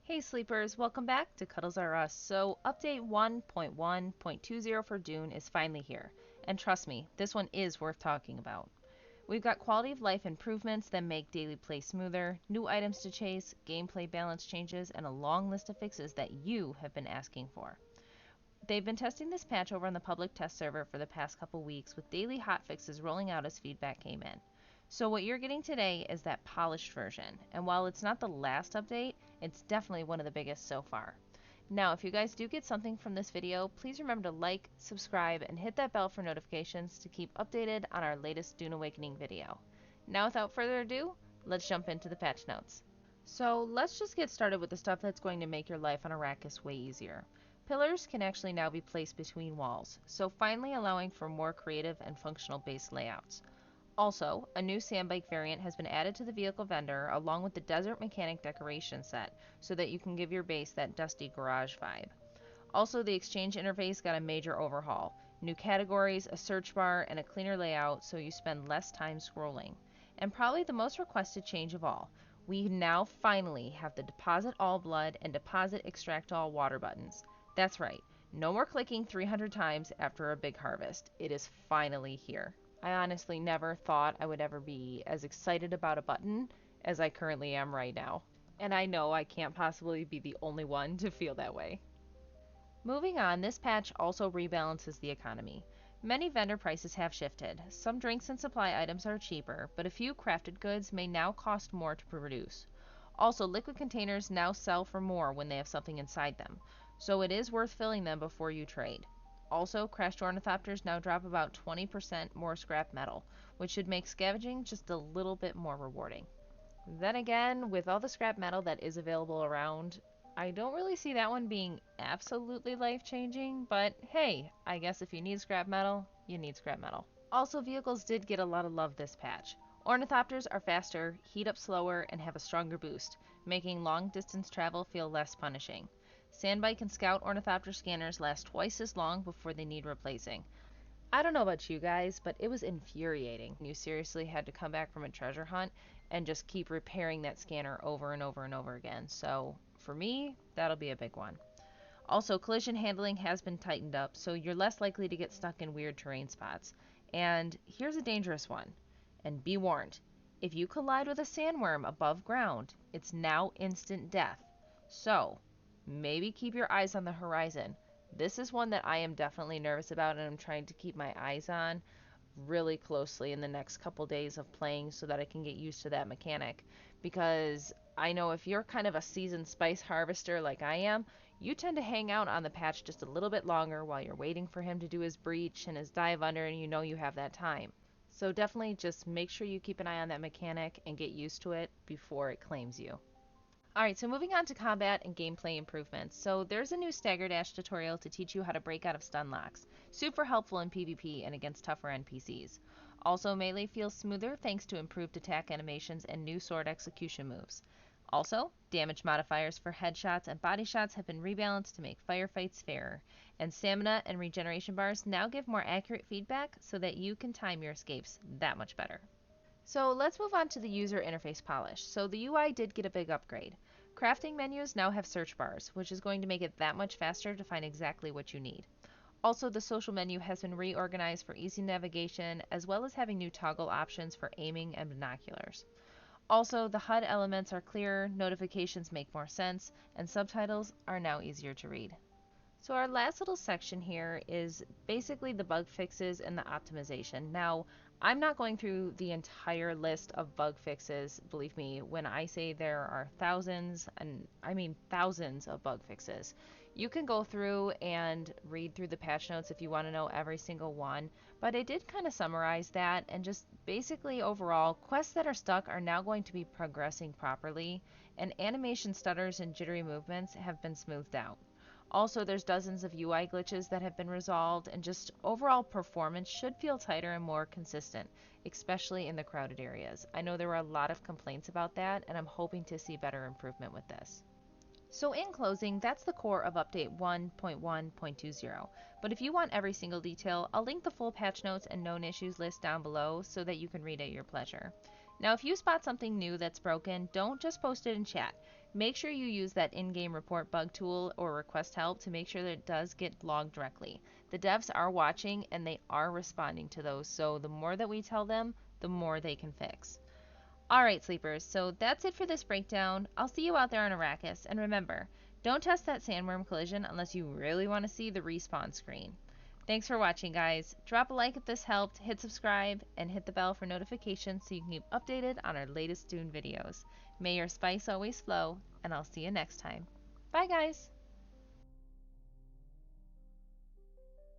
Hey sleepers, welcome back to Cuddles R Us. So, update 1.1.20 for Dune is finally here. And trust me, this one is worth talking about. We've got quality of life improvements that make daily play smoother, new items to chase, gameplay balance changes, and a long list of fixes that you have been asking for. They've been testing this patch over on the public test server for the past couple weeks, with daily hotfixes rolling out as feedback came in. So what you're getting today is that polished version, and while it's not the last update, it's definitely one of the biggest so far. Now, if you guys do get something from this video, please remember to like, subscribe, and hit that bell for notifications to keep updated on our latest Dune Awakening video. Now, without further ado, let's jump into the patch notes. So let's just get started with the stuff that's going to make your life on Arrakis way easier. Pillars can actually now be placed between walls, so finally allowing for more creative and functional base layouts. Also, a new sandbike variant has been added to the vehicle vendor along with the desert mechanic decoration set so that you can give your base that dusty garage vibe. Also, the exchange interface got a major overhaul. New categories, a search bar, and a cleaner layout so you spend less time scrolling. And probably the most requested change of all, we now finally have the deposit all blood and deposit extract all water buttons. That's right, no more clicking 300 times after a big harvest. It is finally here. I honestly never thought I would ever be as excited about a button as I currently am right now. And I know I can't possibly be the only one to feel that way. Moving on, this patch also rebalances the economy. Many vendor prices have shifted. Some drinks and supply items are cheaper, but a few crafted goods may now cost more to produce. Also, liquid containers now sell for more when they have something inside them, so it is worth filling them before you trade. Also, crashed ornithopters now drop about 20% more scrap metal, which should make scavenging just a little bit more rewarding. Then again, with all the scrap metal that is available around, I don't really see that one being absolutely life-changing, but hey, I guess if you need scrap metal, you need scrap metal. Also, vehicles did get a lot of love this patch. Ornithopters are faster, heat up slower, and have a stronger boost, making long-distance travel feel less punishing. Sandbike and Scout ornithopter scanners last twice as long before they need replacing. I don't know about you guys, but it was infuriating. You seriously had to come back from a treasure hunt and just keep repairing that scanner over and over and over again. So for me, that'll be a big one. Also, collision handling has been tightened up, so you're less likely to get stuck in weird terrain spots. And here's a dangerous one. And be warned, if you collide with a sandworm above ground, it's now instant death. So maybe keep your eyes on the horizon. This is one that I am definitely nervous about, and I'm trying to keep my eyes on really closely in the next couple days of playing so that I can get used to that mechanic. Because I know if you're kind of a seasoned spice harvester like I am, you tend to hang out on the patch just a little bit longer while you're waiting for him to do his breach and his dive under, and you know you have that time. So definitely just make sure you keep an eye on that mechanic and get used to it before it claims you. Alright, so moving on to combat and gameplay improvements. So there's a new stagger dash tutorial to teach you how to break out of stun locks. Super helpful in PvP and against tougher NPCs. Also, melee feels smoother thanks to improved attack animations and new sword execution moves. Also, damage modifiers for headshots and body shots have been rebalanced to make firefights fairer. And stamina and regeneration bars now give more accurate feedback so that you can time your escapes that much better. So let's move on to the user interface polish. So the UI did get a big upgrade. Crafting menus now have search bars, which is going to make it that much faster to find exactly what you need. Also, the social menu has been reorganized for easy navigation, as well as having new toggle options for aiming and binoculars. Also, the HUD elements are clearer, notifications make more sense, and subtitles are now easier to read. So our last little section here is basically the bug fixes and the optimization. Now, I'm not going through the entire list of bug fixes. Believe me, when I say there are thousands, and I mean thousands of bug fixes. You can go through and read through the patch notes if you want to know every single one, but I did kind of summarize that, and just basically overall, quests that are stuck are now going to be progressing properly, and animation stutters and jittery movements have been smoothed out. Also, there's dozens of UI glitches that have been resolved, and just overall performance should feel tighter and more consistent, especially in the crowded areas. I know there were a lot of complaints about that, and I'm hoping to see better improvement with this. So in closing, that's the core of update 1.1.20. But if you want every single detail, I'll link the full patch notes and known issues list down below so that you can read at your pleasure. Now, if you spot something new that's broken, don't just post it in chat. Make sure you use that in-game report bug tool or request help to make sure that it does get logged directly. The devs are watching and they are responding to those, so the more that we tell them, the more they can fix. Alright, sleepers, so that's it for this breakdown. I'll see you out there on Arrakis, and remember, don't test that sandworm collision unless you really want to see the respawn screen. Thanks for watching, guys. Drop a like if this helped, hit subscribe, and hit the bell for notifications so you can keep updated on our latest Dune videos. May your spice always flow, and I'll see you next time. Bye, guys!